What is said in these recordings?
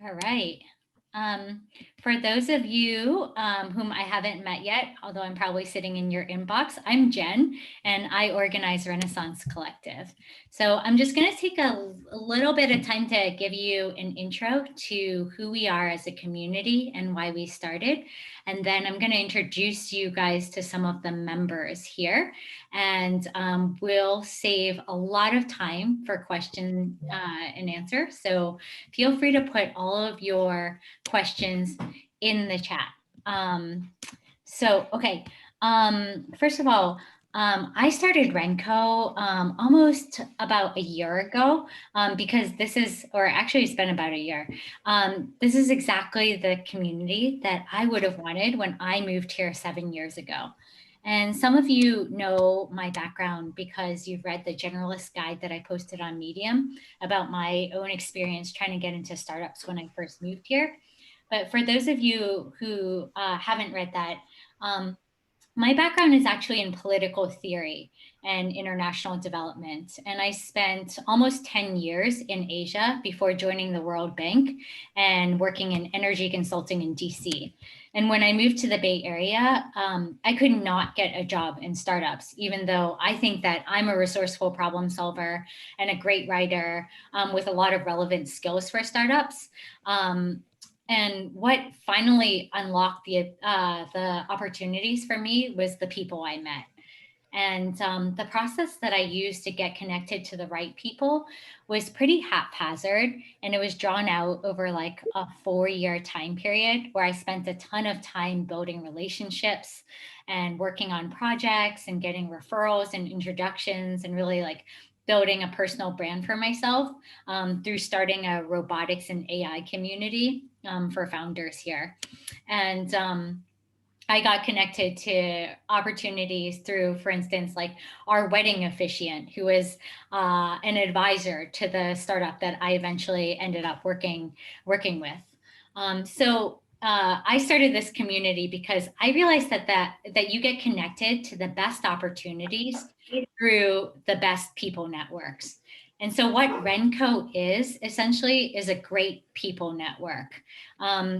All right. Um, for those of you whom I haven't met yet, although I'm probably sitting in your inbox, I'm Jen and I organize Renaissance Collective. So I'm just going to take a little bit of time to give you an intro to who we are as a community and why we started. And then I'm going to introduce you guys to some of the members here. And we'll save a lot of time for question and answer. So feel free to put all of your questions in the chat. Okay. First of all, I started RenCo almost about a year ago because this is, or actually it's been about a year. This is exactly the community that I would have wanted when I moved here 7 years ago. And some of you know my background because you've read the generalist guide that I posted on Medium about my own experience trying to get into startups when I first moved here. But for those of you who haven't read that, um, my background is actually in political theory and international development. And I spent almost 10 years in Asia before joining the World Bank and working in energy consulting in DC. And when I moved to the Bay Area, I could not get a job in startups, even though I think that I'm a resourceful problem solver and a great writer with a lot of relevant skills for startups. And what finally unlocked the opportunities for me was the people I met. And the process that I used to get connected to the right people was pretty haphazard. And it was drawn out over like a 4-year time period where I spent a ton of time building relationships and working on projects and getting referrals and introductions and really like building a personal brand for myself through starting a robotics and AI community for founders here. And I got connected to opportunities through, for instance, like our wedding officiant, who was an advisor to the startup that I eventually ended up working with. I started this community because I realized that you get connected to the best opportunities through the best people networks. And so what RenCo is essentially is a great people network.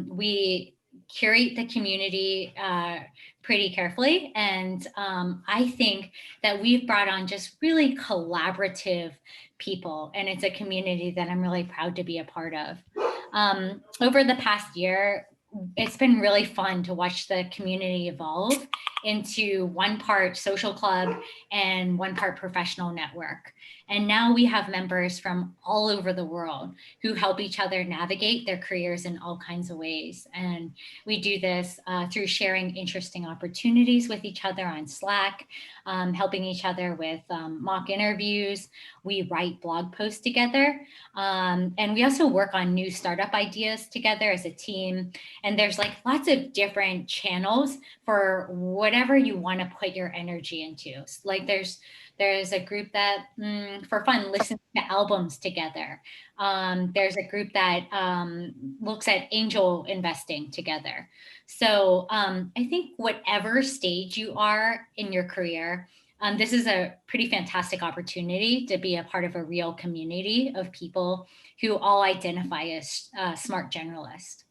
We curate the community pretty carefully. And I think that we've brought on just really collaborative people. And it's a community that I'm really proud to be a part of. Over the past year, it's been really fun to watch the community evolve into one part social club and one part professional network. And now we have members from all over the world who help each other navigate their careers in all kinds of ways. And we do this through sharing interesting opportunities with each other on Slack, helping each other with mock interviews. We write blog posts together. And we also work on new startup ideas together as a team. And there's like lots of different channels for whatever you want to put your energy into. Like there's a group that, for fun, listens to albums together. There's a group that looks at angel investing together. So I think whatever stage you are in your career, this is a pretty fantastic opportunity to be a part of a real community of people who all identify as smart generalists.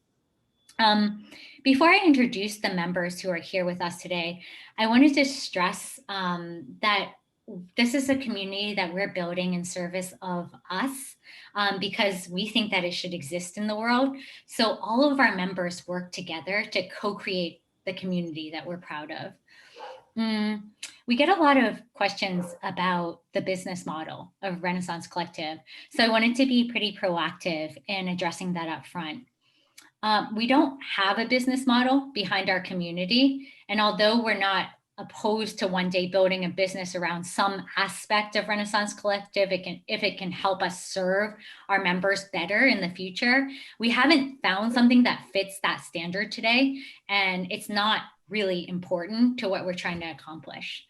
Before I introduce the members who are here with us today, I wanted to stress that this is a community that we're building in service of us because we think that it should exist in the world. So all of our members work together to co-create the community that we're proud of. We get a lot of questions about the business model of Renaissance Collective. So I wanted to be pretty proactive in addressing that up front. We don't have a business model behind our community. And although we're not opposed to one day building a business around some aspect of Renaissance Collective, if it can help us serve our members better in the future, we haven't found something that fits that standard today. And it's not really important to what we're trying to accomplish.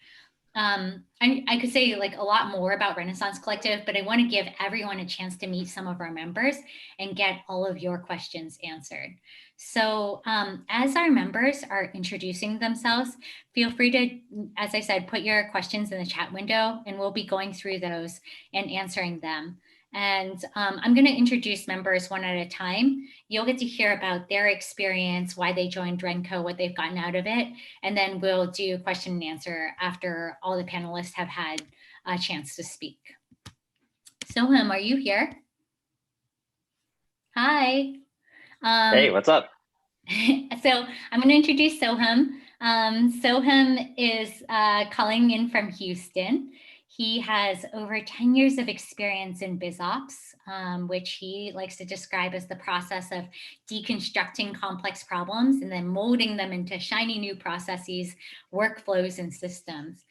I could say like a lot more about Renaissance Collective, but I want to give everyone a chance to meet some of our members and get all of your questions answered. So as our members are introducing themselves, feel free to, as I said, put your questions in the chat window and we'll be going through those and answering them. And I'm going to introduce members one at a time. You'll get to hear about their experience, why they joined RenCo, what they've gotten out of it. And then we'll do question and answer after all the panelists have had a chance to speak. Soham, are you here? Hi. Hey, what's up? So I'm going to introduce Soham. Soham is calling in from Houston. He has over 10 years of experience in BizOps, which he likes to describe as the process of deconstructing complex problems and then molding them into shiny new processes, workflows, and systems.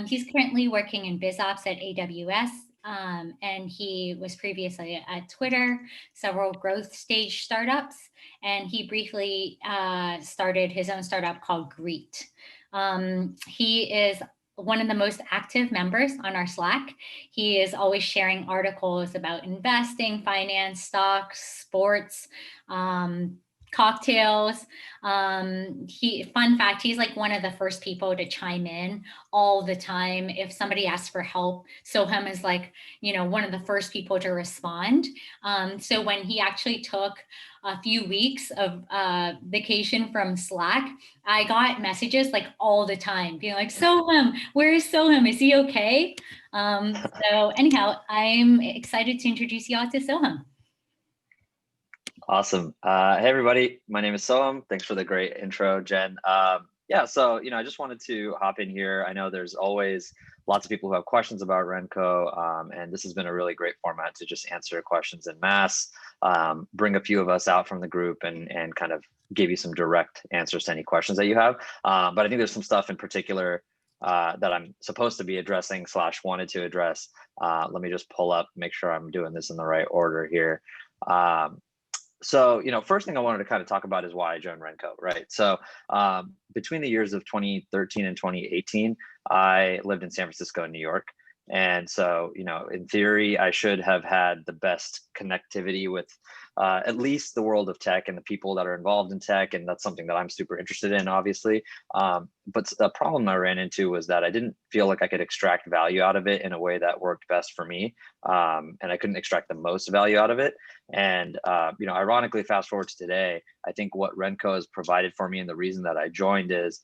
He's currently working in BizOps at AWS, and he was previously at Twitter, several growth stage startups, and he briefly started his own startup called Greet. He is one of the most active members on our Slack. He is always sharing articles about investing, finance, stocks, sports, cocktails. Fun fact, he's like one of the first people to chime in all the time. If somebody asks for help, Soham is like, one of the first people to respond. So when he actually took a few weeks of vacation from Slack, I got messages like all the time being like, Soham, where is Soham? Is he okay? So anyhow, I'm excited to introduce y'all to Soham. Awesome. Hey, everybody. My name is Soham. Thanks for the great intro, Jen. Yeah, so, I just wanted to hop in here. I know there's always lots of people who have questions about RenCo, and this has been a really great format to just answer questions en masse, bring a few of us out from the group and kind of give you some direct answers to any questions that you have. But I think there's some stuff in particular that I'm supposed to be addressing / wanted to address. Let me just pull up, make sure I'm doing this in the right order here. So, first thing I wanted to kind of talk about is why I joined RenCo, right? So between the years of 2013 and 2018, I lived in San Francisco and New York. And so, in theory, I should have had the best connectivity with at least the world of tech and the people that are involved in tech. And that's something that I'm super interested in, obviously. But the problem I ran into was that I didn't feel like I could extract value out of it in a way that worked best for me. And I couldn't extract the most value out of it. And, ironically, fast forward to today, I think what RenCo has provided for me and the reason that I joined is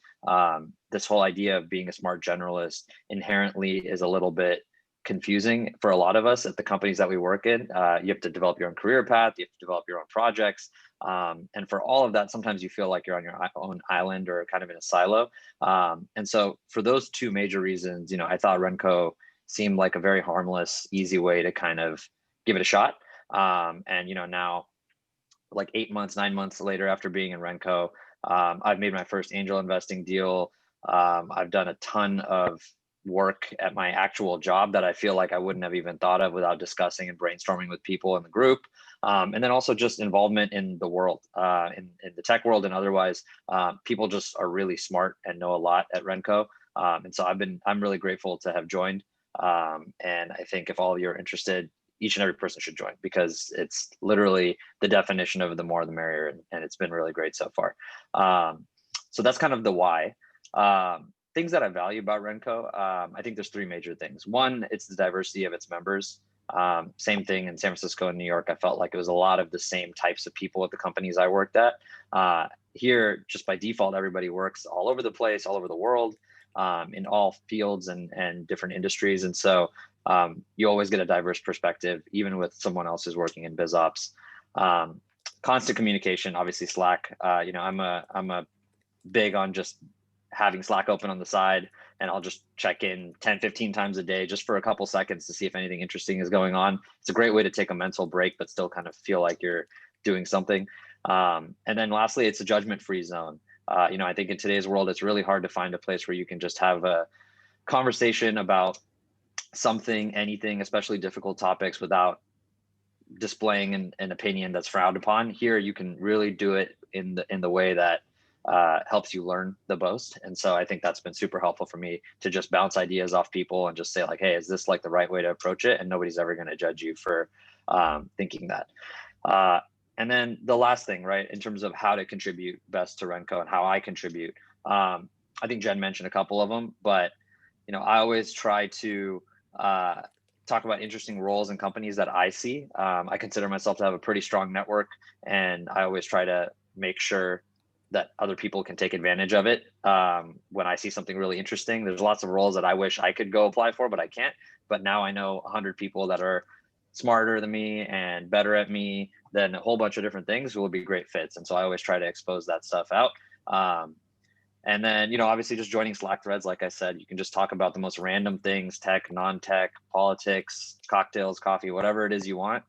this whole idea of being a smart generalist inherently is a little bit confusing for a lot of us at the companies that we work in. You have to develop your own career path, you have to develop your own projects. And for all of that, sometimes you feel like you're on your own island or kind of in a silo. And so for those two major reasons, I thought RenCo seemed like a very harmless, easy way to kind of give it a shot. And now, like 8 months, 9 months later after being in RenCo, I've made my first angel investing deal. I've done a ton of work at my actual job that I feel like I wouldn't have even thought of without discussing and brainstorming with people in the group. And then also just involvement in the world, in the tech world and otherwise. People just are really smart and know a lot at RenCo. And so I'm really grateful to have joined. And I think if all of you are interested, each and every person should join because it's literally the definition of the more the merrier, and it's been really great so far. So that's kind of the why. Things that I value about RenCo, I think there's three major things. One, it's the diversity of its members. Same thing in San Francisco and New York. I felt like it was a lot of the same types of people at the companies I worked at. Here, just by default, everybody works all over the place, all over the world, in all fields and different industries. And so you always get a diverse perspective, even with someone else who's working in BizOps. Constant communication, obviously Slack. I'm a big on just having Slack open on the side, and I'll just check in 10, 15 times a day just for a couple seconds to see if anything interesting is going on. It's a great way to take a mental break, but still kind of feel like you're doing something. And then lastly, it's a judgment-free zone. I think in today's world, it's really hard to find a place where you can just have a conversation about something, anything, especially difficult topics, without displaying an opinion that's frowned upon. Here, you can really do it in the way that helps you learn the most. And so I think that's been super helpful for me to just bounce ideas off people and just say like, hey, is this like the right way to approach it? And nobody's ever going to judge you for thinking that. And then the last thing, right, in terms of how to contribute best to RenCo and how I contribute, I think Jen mentioned a couple of them, but I always try to talk about interesting roles and companies that I see. I consider myself to have a pretty strong network, and I always try to make sure that other people can take advantage of it. When I see something really interesting, there's lots of roles that I wish I could go apply for, but I can't. But now I know 100 people that are smarter than me and better at me than a whole bunch of different things who will be great fits. And so I always try to expose that stuff out. And then, obviously just joining Slack threads, like I said, you can just talk about the most random things, tech, non-tech, politics, cocktails, coffee, whatever it is you want.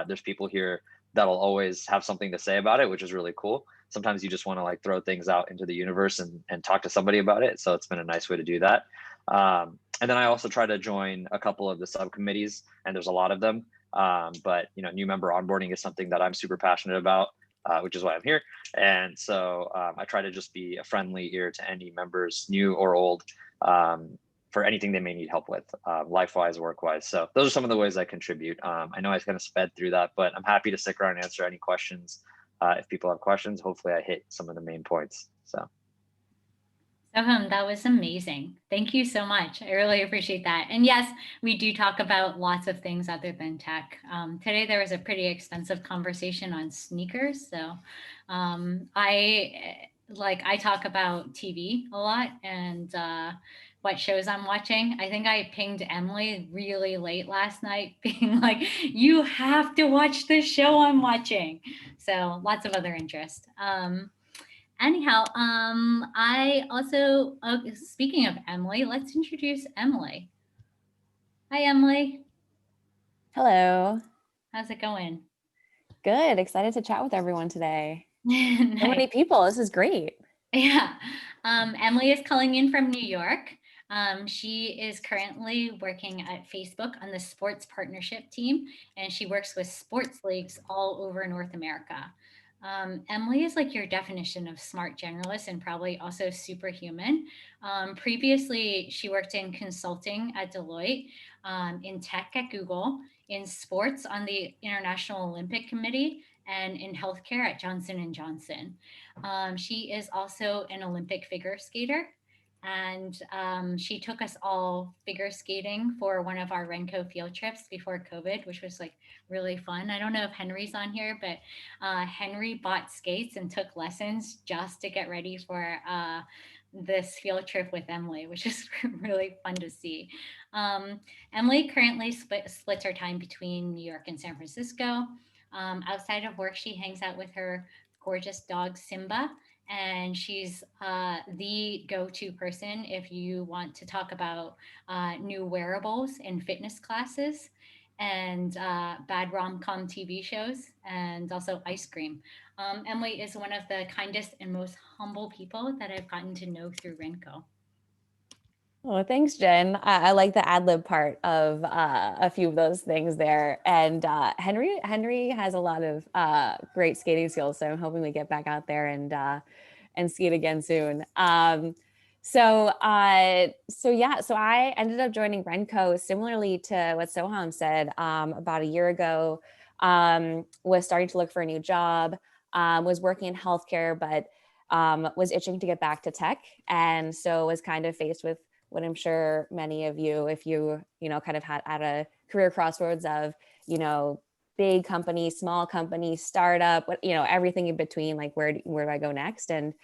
There's people here that'll always have something to say about it, which is really cool. Sometimes you just want to like throw things out into the universe and talk to somebody about it. So it's been a nice way to do that. And then I also try to join a couple of the subcommittees, and there's a lot of them. But new member onboarding is something that I'm super passionate about, which is why I'm here. And so I try to just be a friendly ear to any members, new or old, for anything they may need help with, life-wise, work-wise. So those are some of the ways I contribute. I know I kind of sped through that, but I'm happy to stick around and answer any questions. If people have questions, hopefully I hit some of the main points. So. Soham, that was amazing. Thank you so much. I really appreciate that. And yes, we do talk about lots of things other than tech. Today there was a pretty extensive conversation on sneakers. So I talk about TV a lot and what shows I'm watching. I think I pinged Emily really late last night being like, you have to watch this show I'm watching. So lots of other interest. Anyhow, I also, speaking of Emily, let's introduce Emily. Hi, Emily. Hello. How's it going? Good. Excited to chat with everyone today. So Nice. many people. This is great. Yeah. Emily is calling in from New York. She is currently working at Facebook on the sports partnership team, and she works with sports leagues all over North America. Emily is like your definition of smart generalist and probably also superhuman. Previously, she worked in consulting at Deloitte, in tech at Google, in sports on the International Olympic Committee, and in healthcare at Johnson and Johnson. She is also an Olympic figure skater. And she took us all figure skating for one of our RenCo field trips before COVID, which was like really fun. I don't know if Henry's on here, but Henry bought skates and took lessons just to get ready for this field trip with Emily, which is really fun to see. Emily currently splits her time between New York and San Francisco. Outside of work, she hangs out with her gorgeous dog, Simba, and she's the go-to person if you want to talk about new wearables and fitness classes and bad rom-com TV shows and also ice cream. Emily is one of the kindest and most humble people that I've gotten to know through RenCo. Oh, thanks, Jen. I like the ad lib part of a few of those things there. And Henry has a lot of great skating skills, so I'm hoping we get back out there and skate again soon. So I ended up joining RenCo similarly to what Soham said about a year ago. Was starting to look for a new job. Was working in healthcare, but was itching to get back to tech, and so was kind of faced with what I'm sure many of you, if you kind of had at a career crossroads of, big company, small company, startup, everything in between, like where do I go next? And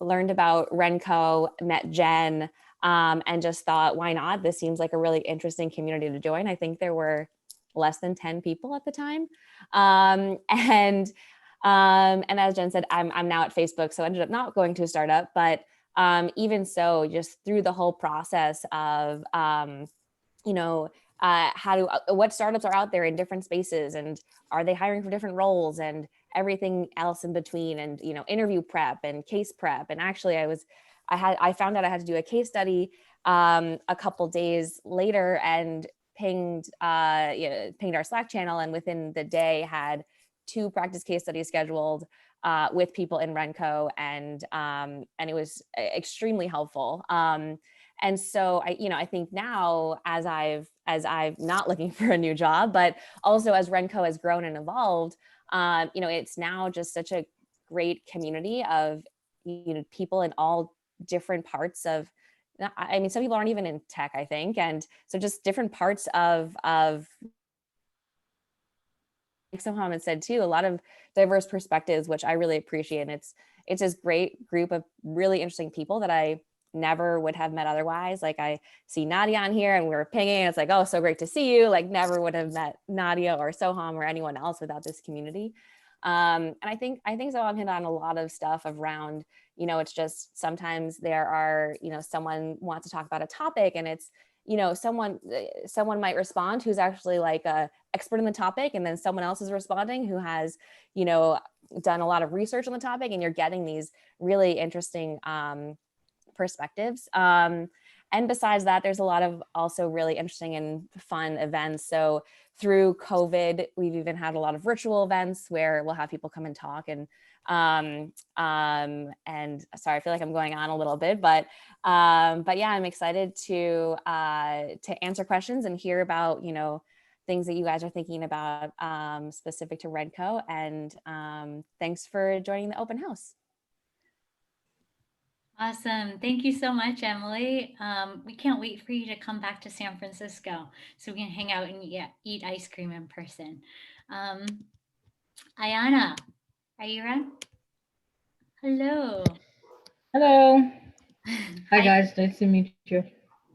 learned about RenCo, met Jen, and just thought, why not? This seems like a really interesting community to join. I think there were less than 10 people at the time. And as Jen said, I'm now at Facebook, so I ended up not going to a startup, but even so, just through the whole process of, what startups are out there in different spaces, and are they hiring for different roles, and everything else in between, and interview prep and case prep. And actually, I found out I had to do a case study a couple days later, and pinged our Slack channel, and within the day had 2 practice case studies scheduled with people in RenCo, and it was extremely helpful. And so I think now, as I've not looking for a new job, but also as RenCo has grown and evolved, it's now just such a great community of people in all different parts of I mean, some people aren't even in tech, I think. And so just different parts of like Soham had said too, a lot of diverse perspectives, which I really appreciate. And it's this great group of really interesting people that I never would have met otherwise. Like I see Nadia on here and we were pinging and it's like, oh, so great to see you. Like never would have met Nadia or Soham or anyone else without this community. And I think Soham hit on a lot of stuff around, you know, it's just sometimes there are, you know, someone wants to talk about a topic and it's, you know, someone might respond who's actually like a expert in the topic, and then someone else is responding who has, you know, done a lot of research on the topic, and you're getting these really interesting perspectives. And besides that, there's a lot of also really interesting and fun events. So through COVID, we've even had a lot of virtual events where we'll have people come and talk. And sorry, I feel like I'm going on a little bit, but yeah, I'm excited to answer questions and hear about, you know, things that you guys are thinking about specific to RenCo. And thanks for joining the open house. Awesome. Thank you so much, Emily. We can't wait for you to come back to San Francisco so we can hang out and eat ice cream in person. Ayana, are you on? Hello. Hello. Hi guys, nice to meet you.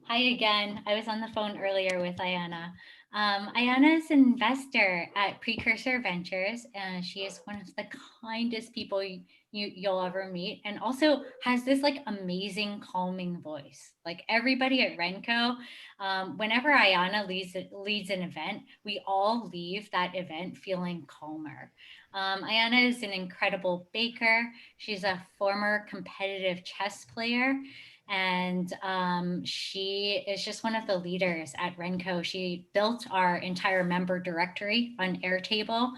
Hi again. I was on the phone earlier with Ayana. Ayana is an investor at Precursor Ventures, and she is one of the kindest people you'll ever meet, and also has this like amazing calming voice. Like everybody at RenCo, whenever Ayana leads an event, we all leave that event feeling calmer. Ayana is an incredible baker. She's a former competitive chess player. And she is just one of the leaders at RenCo. She built our entire member directory on Airtable.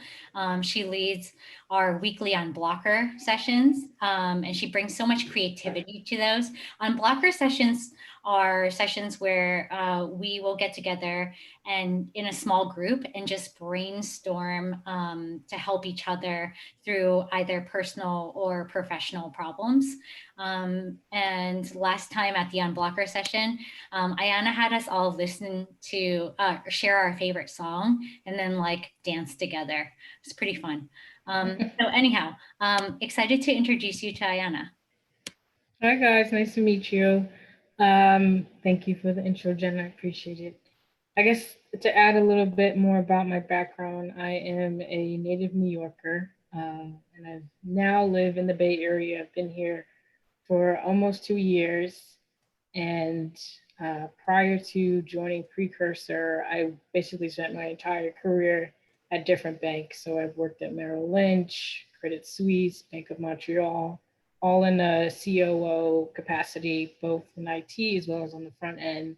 She leads our weekly Unblocker sessions, and she brings so much creativity to those. Unblocker sessions are sessions where we will get together and in a small group and just brainstorm to help each other through either personal or professional problems. And last time at the Unblocker session, Ayana had us all listen to share our favorite song and then like dance together. It's pretty fun. So anyhow, excited to introduce you to Ayana. Hi guys, nice to meet you. Thank you for the intro, Jen. I appreciate it. I guess to add a little bit more about my background, I am a native New Yorker, and I now live in the Bay Area. I've been here for almost 2 years, and prior to joining Precursor, I basically spent my entire career at different banks. So I've worked at Merrill Lynch, Credit Suisse, Bank of Montreal, all in a COO capacity, both in IT as well as on the front end.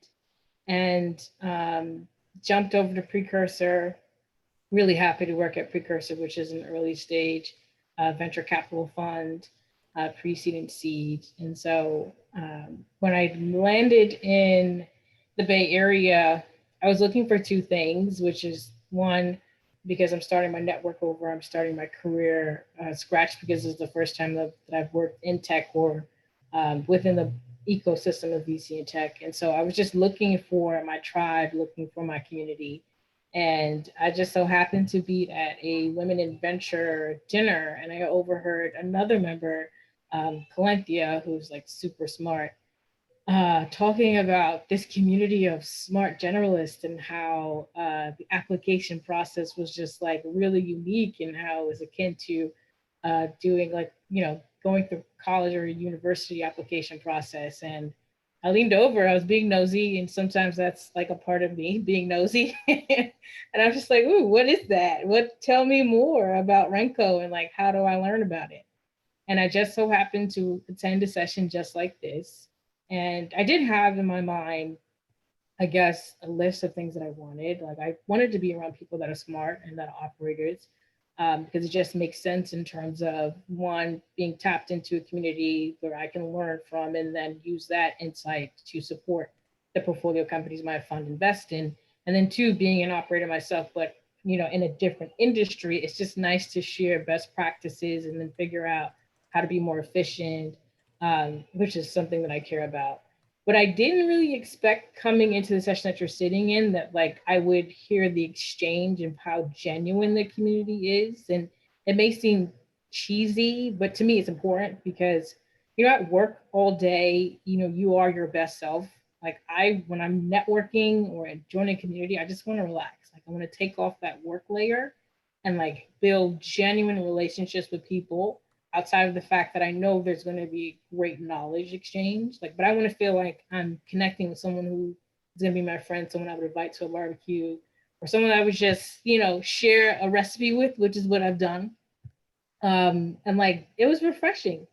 And jumped over to Precursor. Really happy to work at Precursor, which is an early stage venture capital fund, pre-seed and seed. And so when I landed in the Bay Area, I was looking for two things, which is one, because I'm starting my network over, I'm starting my career scratch because this is the first time that I've worked in tech or within the ecosystem of VC and tech. And so I was just looking for my tribe, looking for my community. And I just so happened to be at a Women in Venture dinner, and I overheard another member, Calenthia, who's like super smart, talking about this community of smart generalists and how the application process was just like really unique and how it was akin to doing like, you know, going through college or university application process. And I leaned over, I was being nosy, and sometimes that's like a part of me being nosy. And I'm just like, ooh, what is that? Tell me more about RenCo and like, how do I learn about it? And I just so happened to attend a session just like this. And I did have in my mind, I guess, a list of things that I wanted. Like I wanted to be around people that are smart and that are operators, because it just makes sense in terms of one, being tapped into a community where I can learn from and then use that insight to support the portfolio companies my fund invest in. And then two, being an operator myself, but you know, in a different industry, it's just nice to share best practices and then figure out how to be more efficient, which is something that I care about. But I didn't really expect coming into the session that you're sitting in that like I would hear the exchange and how genuine the community is. And it may seem cheesy, but to me it's important because you're at work all day, you know, you are your best self. Like when I'm networking or joining a community, I just want to relax. Like I want to take off that work layer and like build genuine relationships with people outside of the fact that I know there's going to be great knowledge exchange. Like, but I want to feel like I'm connecting with someone who is going to be my friend, someone I would invite to a barbecue, or someone I would just, you know, share a recipe with, which is what I've done. And like, it was refreshing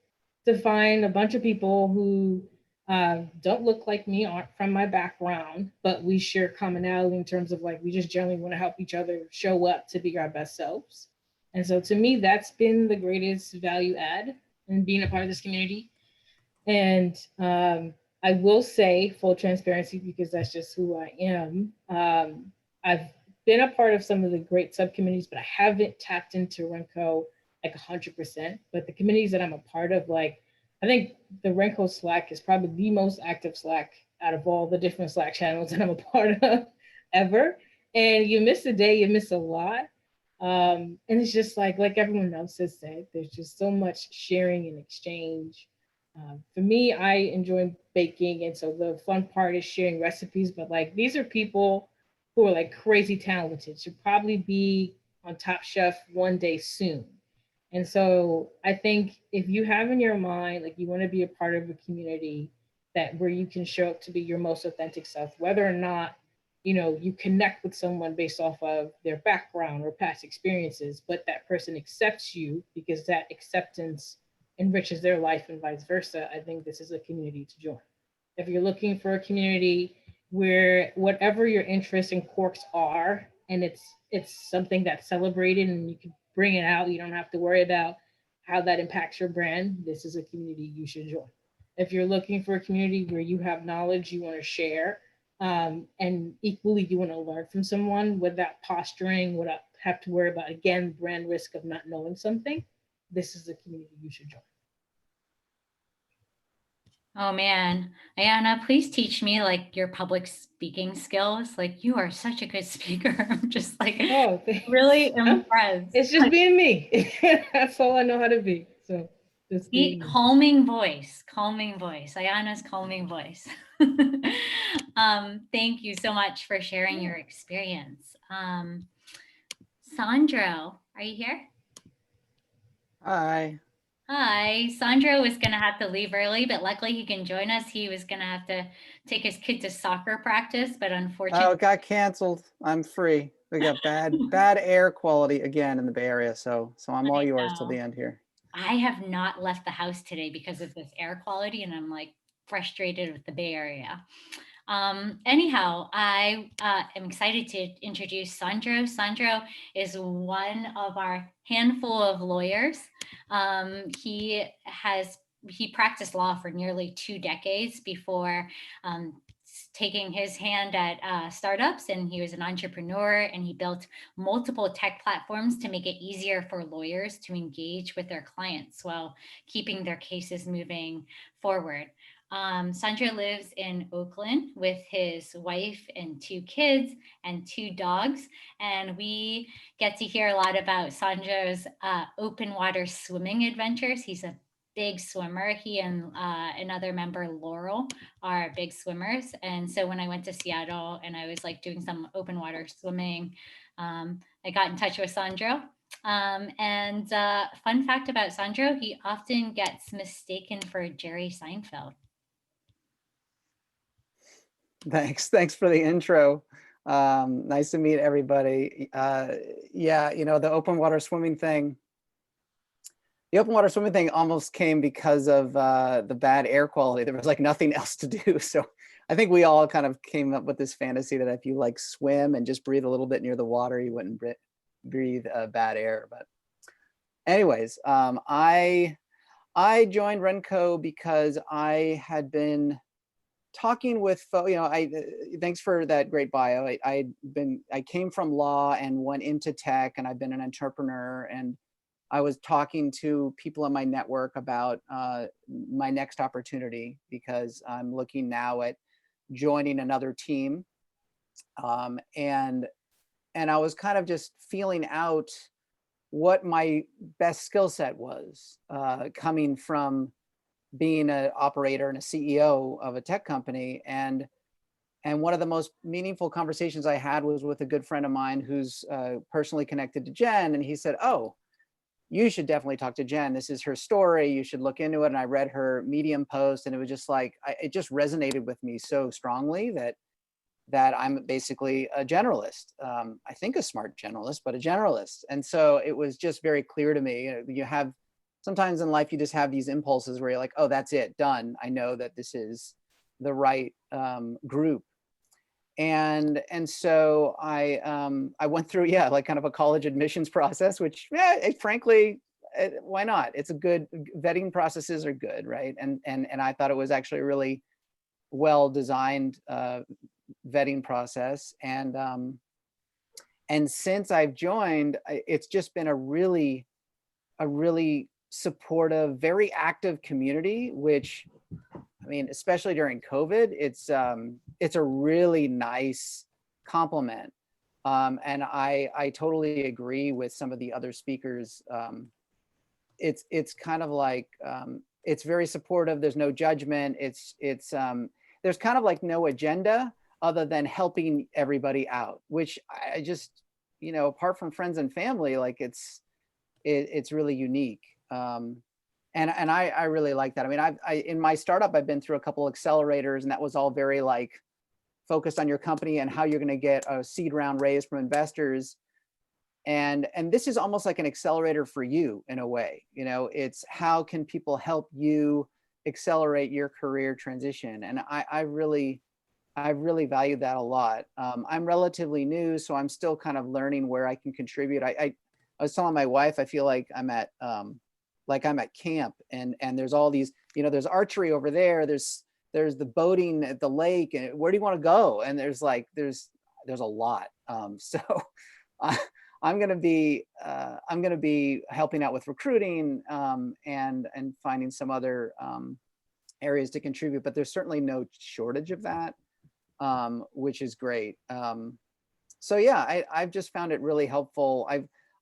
to find a bunch of people who don't look like me, aren't from my background, but we share commonality in terms of like, we just generally want to help each other show up to be our best selves. And so to me, that's been the greatest value add in being a part of this community. And I will say full transparency because that's just who I am. I've been a part of some of the great subcommittees, but I haven't tapped into RenCo like 100%. But the committees that I'm a part of, like, I think the RenCo Slack is probably the most active Slack out of all the different Slack channels that I'm a part of ever. And you miss a day, you miss a lot. And it's just like everyone else has said, there's just so much sharing and exchange. For me, I enjoy baking, and so the fun part is sharing recipes. But like these are people who are like crazy talented, should probably be on Top Chef one day soon. And so I think if you have in your mind like you want to be a part of a community that where you can show up to be your most authentic self, whether or not you know you connect with someone based off of their background or past experiences, but that person accepts you because that acceptance enriches their life and vice versa, I think this is a community to join. If you're looking for a community where whatever your interests and quirks are, and it's something that's celebrated and you can bring it out, you don't have to worry about how that impacts your brand, this is a community you should join. If you're looking for a community where you have knowledge you want to share, and equally you want to learn from someone without posturing, without have to worry about again brand risk of not knowing something, this is the community you should join. Oh man, Ayana, please teach me like your public speaking skills. Like you are such a good speaker. I'm just like really impressed. It's just being me. That's all I know how to be. So just be calming voice, Ayana's calming voice. Thank you so much for sharing your experience. Sandro, are you here? Hi. Hi, Sandro was going to have to leave early, but luckily he can join us. He was going to have to take his kid to soccer practice, but unfortunately. Oh, it got canceled. I'm free. We got bad air quality again in the Bay Area, so I'm all yours till the end here. I have not left the house today because of this air quality, and I'm like frustrated with the Bay Area. Anyhow, I am excited to introduce Sandro. Sandro is one of our handful of lawyers. He practiced law for nearly 2 decades before taking his hand at startups, and he was an entrepreneur, and he built multiple tech platforms to make it easier for lawyers to engage with their clients while keeping their cases moving forward. Sandro lives in Oakland with his wife and 2 kids and 2 dogs. And we get to hear a lot about Sandro's open water swimming adventures. He's a big swimmer. He and another member, Laurel, are big swimmers. And so when I went to Seattle and I was like doing some open water swimming, I got in touch with Sandro. And fun fact about Sandro, he often gets mistaken for Jerry Seinfeld. Thanks for the intro. Nice to meet everybody. Yeah, you know, the open water swimming thing almost came because of the bad air quality. There was like nothing else to do. So I think we all kind of came up with this fantasy that if you like swim and just breathe a little bit near the water, you wouldn't breathe bad air. But anyways, I joined RenCo because I had been talking with, thanks for that great bio. I came from law and went into tech, and I've been an entrepreneur, and I was talking to people in my network about my next opportunity, because I'm looking now at joining another team. And I was kind of just feeling out what my best skill set was, coming from being an operator and a CEO of a tech company. And one of the most meaningful conversations I had was with a good friend of mine who's personally connected to Jen. And he said, "Oh, you should definitely talk to Jen. This is her story. You should look into it." And I read her Medium post, and it was just like, it just resonated with me so strongly that I'm basically a generalist. I think a smart generalist, but a generalist. And so it was just very clear to me. You have, sometimes in life, you just have these impulses where you're like, oh, that's it, done. I know that this is the right group. And so I went through, yeah, like kind of a college admissions process, which, yeah, frankly, why not? It's a good, vetting processes are good, right? And I thought it was actually a really well designed vetting process. And since I've joined, it's just been a really supportive, very active community, which, I mean, especially during COVID, it's a really nice compliment. And I totally agree with some of the other speakers. It's kind of like, it's very supportive. There's no judgment. There's kind of like no agenda other than helping everybody out, which I just, apart from friends and family, like it's really unique. And I really like that. I mean, I in my startup, I've been through a couple accelerators, and that was all very like focused on your company and how you're going to get a seed round raised from investors. And this is almost like an accelerator for you in a way. It's how can people help you accelerate your career transition. And I really value that a lot. I'm relatively new, so I'm still kind of learning where I can contribute. I was telling my wife, I feel like I'm at camp, and there's all these, there's archery over there. There's the boating at the lake, and where do you want to go? And there's a lot. So I'm going to be helping out with recruiting, and finding some other areas to contribute, but there's certainly no shortage of that, which is great. So yeah, I've just found it really helpful.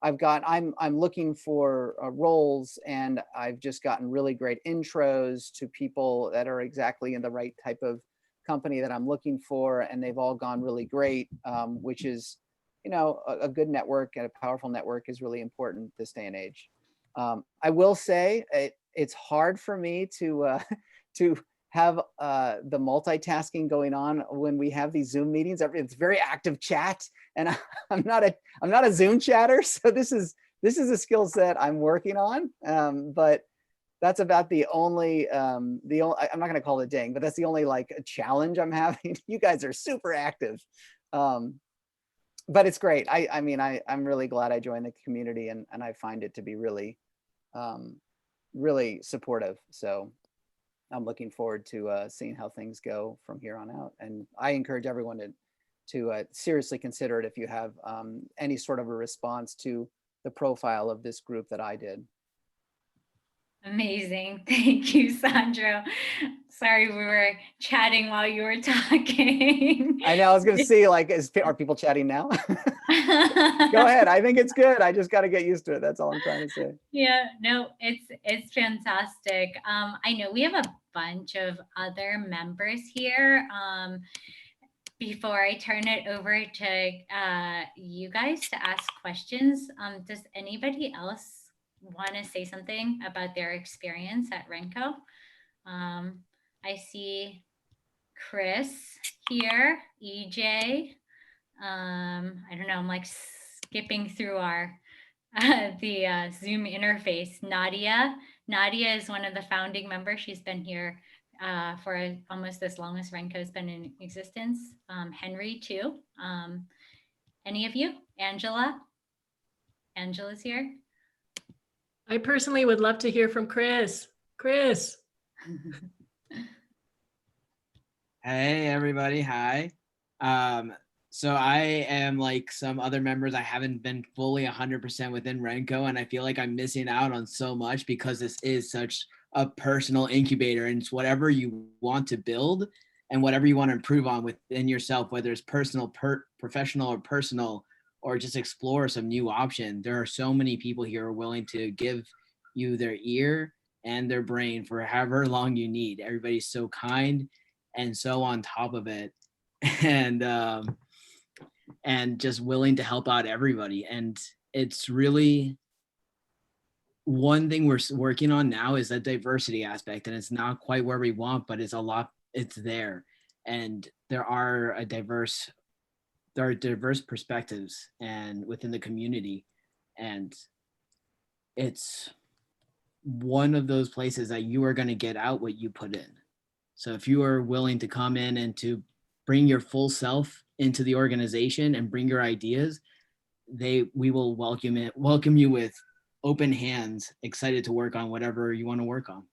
I'm looking for roles, and I've just gotten really great intros to people that are exactly in the right type of company that I'm looking for, and they've all gone really great, which is, a good network and a powerful network is really important this day and age. I will say it's hard for me to have the multitasking going on when we have these Zoom meetings. It's very active chat, and I'm not a Zoom chatter. So this is a skill set I'm working on. But that's about the only, I'm not going to call it ding, but that's the only like challenge I'm having. You guys are super active. But it's great. I'm really glad I joined the community, and I find it to be really, really supportive. So I'm looking forward to seeing how things go from here on out. And I encourage everyone to seriously consider it if you have any sort of a response to the profile of this group that I did. Amazing. Thank you, Sandro. Sorry, we were chatting while you were talking. I know, I was going to see, like, are people chatting now? Go ahead. I think it's good. I just got to get used to it. That's all I'm trying to say. Yeah, no, it's fantastic. I know we have a bunch of other members here. Before I turn it over to you guys to ask questions, does anybody else want to say something about their experience at RenCo? I see Chris here, EJ. I don't know, I'm like skipping through our the Zoom interface. Nadia is one of the founding members. She's been here for almost as long as RenCo has been in existence. Henry too. Any of you? Angela's here. I personally would love to hear from Chris. Chris. Hey, everybody. Hi. So I am like some other members. I haven't been fully 100% within RenCo, and I feel like I'm missing out on so much because this is such a personal incubator, and it's whatever you want to build and whatever you want to improve on within yourself, whether it's personal, professional, or personal, or just explore some new option. There are so many people here who are willing to give you their ear and their brain for however long you need. Everybody's so kind and so on top of it. And just willing to help out everybody. And it's really one thing we're working on now is that diversity aspect, and it's not quite where we want, but it's there. And there are diverse perspectives and within the community. And it's one of those places that you are going to get out what you put in. So if you are willing to come in and to bring your full self into the organization and bring your ideas, we will welcome you with open hands, excited to work on whatever you want to work on.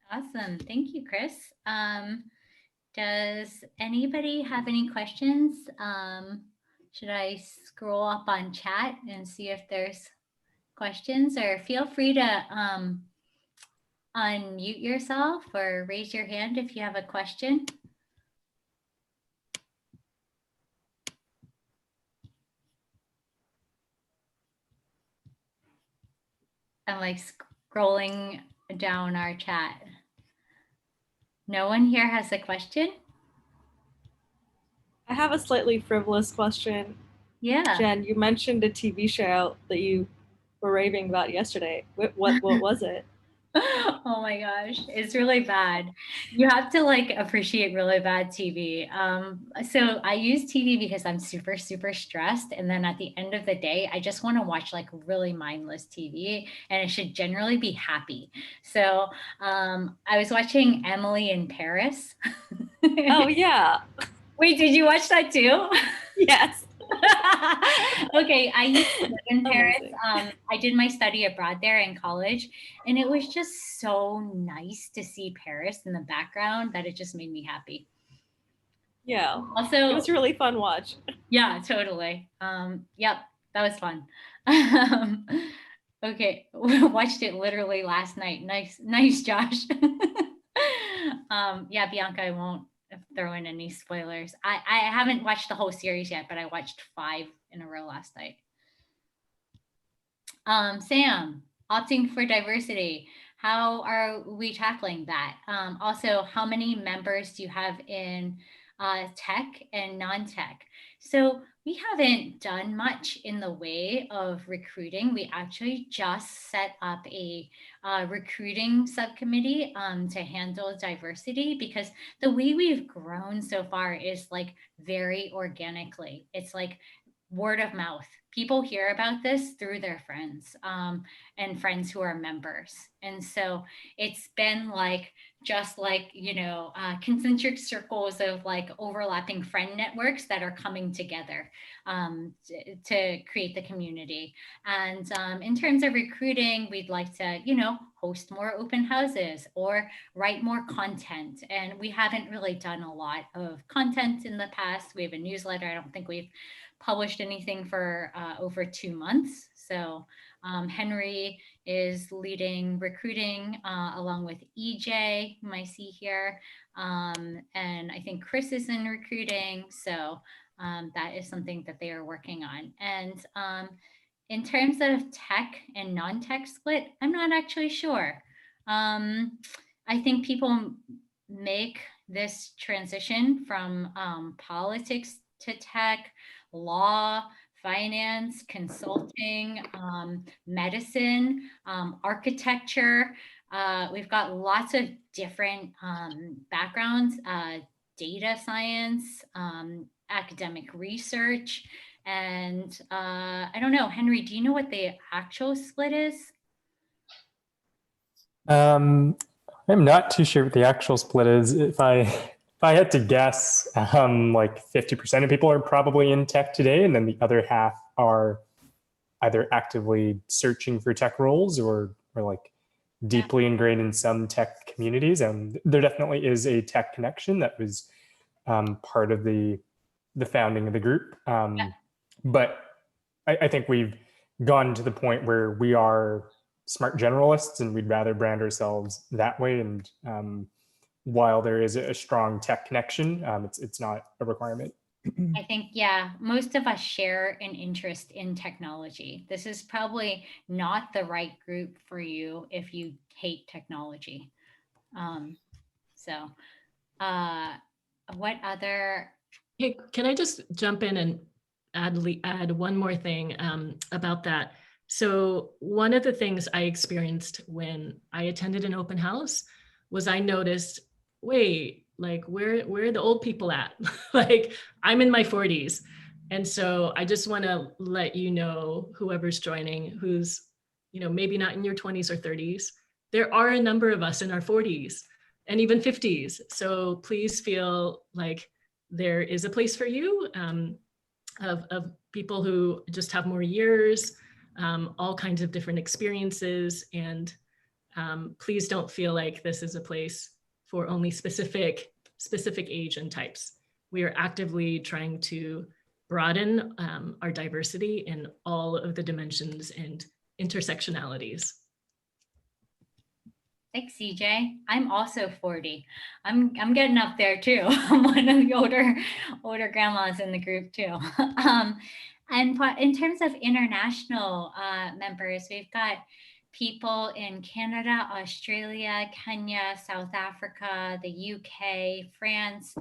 Awesome. Thank you, Chris. Does anybody have any questions? Should I scroll up on chat and see if there's questions, or feel free to unmute yourself or raise your hand if you have a question. I'm like scrolling down our chat. No one here has a question? I have a slightly frivolous question. Yeah. Jen, you mentioned a TV show that you were raving about yesterday. What was it? Oh my gosh, it's really bad. You have to like appreciate really bad TV. So I use TV because I'm super, super stressed. And then at the end of the day, I just want to watch like really mindless TV, and it should generally be happy. So I was watching Emily in Paris. Oh yeah. Wait, did you watch that too? Yes. Okay, I used to live in Paris. Amazing. I did my study abroad there in college, and it was just so nice to see Paris in the background that it just made me happy. Yeah. Also, It was a really fun watch. yeah, totally. Yep, that was fun. Okay, watched it literally last night. Nice, Josh. Yeah, Bianca, I won't throw in any spoilers. I haven't watched the whole series yet, but I watched 5 in a row last night. Sam, opting for diversity. How are we tackling that? Also, how many members do you have in tech and non-tech? So we haven't done much in the way of recruiting. We actually just set up a recruiting subcommittee to handle diversity, because the way we've grown so far is like very organically. It's like word of mouth. People hear about this through their friends and friends who are members. And so it's been like, just like, concentric circles of like overlapping friend networks that are coming together to create the community. And in terms of recruiting, we'd like to, host more open houses or write more content. And we haven't really done a lot of content in the past. We have a newsletter. I don't think we've published anything for over 2 months. So Henry is leading recruiting along with EJ, whom I see here. And I think Chris is in recruiting. So that is something that they are working on. And in terms of tech and non-tech split, I'm not actually sure. I think people make this transition from politics to tech, law, finance, consulting, medicine, architecture. We've got lots of different backgrounds, data science, academic research. And I don't know, Henry, do you know what the actual split is? I'm not too sure what the actual split is. If I had to guess, like 50% of people are probably in tech today, and then the other half are either actively searching for tech roles or like deeply ingrained in some tech communities. And there definitely is a tech connection that was part of the the founding of the group. But I think we've gone to the point where we are smart generalists, and we'd rather brand ourselves that way. And while there is a strong tech connection, it's not a requirement. I think, yeah, most of us share an interest in technology. This is probably not the right group for you if you hate technology. What other? Hey, can I just jump in and add one more thing about that? So one of the things I experienced when I attended an open house was I noticed, wait, like where are the old people at? Like I'm in my 40s. And so I just want to let you know, whoever's joining, who's, maybe not in your 20s or 30s, there are a number of us in our 40s and even 50s. So please feel like there is a place for you, of people who just have more years, all kinds of different experiences. And please don't feel like this is a place for only specific age and types. We are actively trying to broaden our diversity in all of the dimensions and intersectionalities. Thanks, CJ. I'm also 40. I'm getting up there too. I'm one of the older grandmas in the group too. And in terms of international members, we've got people in Canada, Australia, Kenya, South Africa, the UK, France,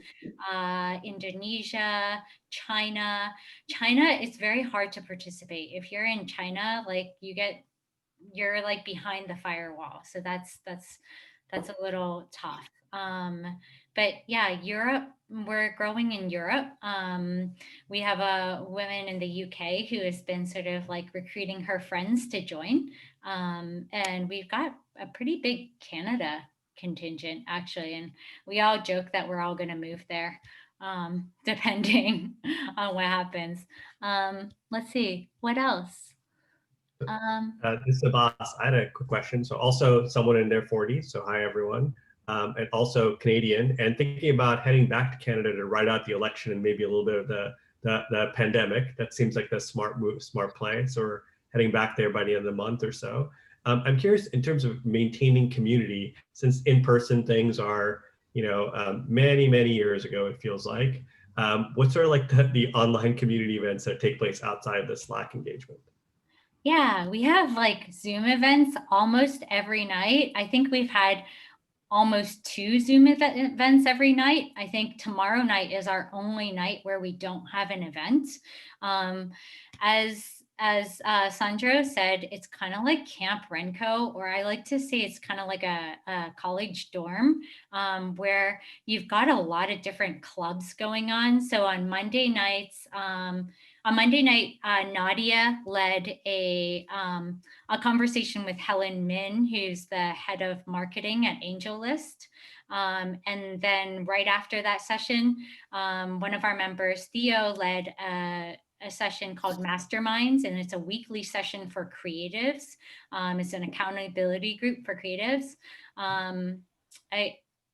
Indonesia, China. China, it's very hard to participate. If you're in China, like you're like behind the firewall. So that's a little tough. But yeah, Europe, we're growing in Europe. We have a woman in the UK who has been sort of like recruiting her friends to join. And we've got a pretty big Canada contingent actually. And we all joke that we're all gonna move there, depending on what happens. Let's see, what else? This is Abbas. I had a quick question. So also someone in their 40s. So hi, everyone. And also Canadian, and thinking about heading back to Canada to ride out the election and maybe a little bit of the pandemic. That seems like the smart move, smart play. So we're heading back there by the end of the month or so. I'm curious in terms of maintaining community, since in-person things are, many, many years ago, it feels like. What's sort of like the online community events that take place outside of the Slack engagement? Yeah, we have like Zoom events almost every night. I think we've had almost 2 Zoom events every night. I think tomorrow night is our only night where we don't have an event. As Sandro said, it's kind of like Camp RenCo, or I like to say it's kind of like a college dorm, where you've got a lot of different clubs going on. So on Monday nights, Nadia led a conversation with Helen Min, who's the head of marketing at AngelList. And then right after that session, one of our members, Theo, led a session called Masterminds, and it's a weekly session for creatives. It's an accountability group for creatives.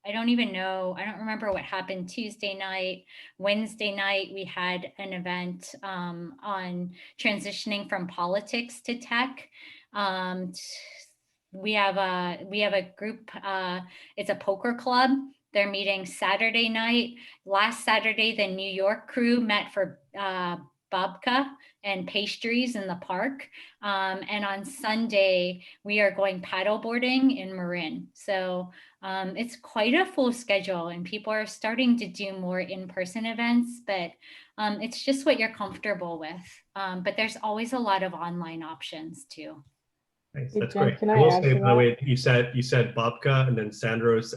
I don't even know. I don't remember what happened Tuesday night. Wednesday night, we had an event on transitioning from politics to tech. We have a group. It's a poker club. They're meeting Saturday night. Last Saturday, the New York crew met for babka and pastries in the park. And on Sunday, we are going paddleboarding in Marin. So it's quite a full schedule, and people are starting to do more in-person events, but it's just what you're comfortable with. But there's always a lot of online options too. Nice. Hey, That's Jen, great. can I I will add say, to by the that? way, you said babka, and then Sandro's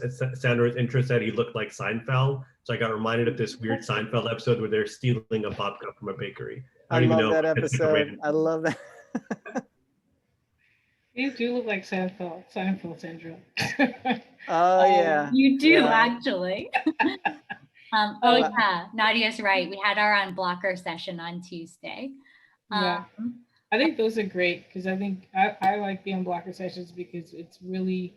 intro said he looked like Seinfeld. So I got reminded of this weird Seinfeld episode where they're stealing a babka from a bakery. I love that episode. I love that. You do look like Seinfeld, Sandra. Oh yeah. You do Yeah. actually. Oh yeah, Nadia's right. We had our unblocker session on Tuesday. Yeah. I think those are great because I think I like the unblocker sessions because it's really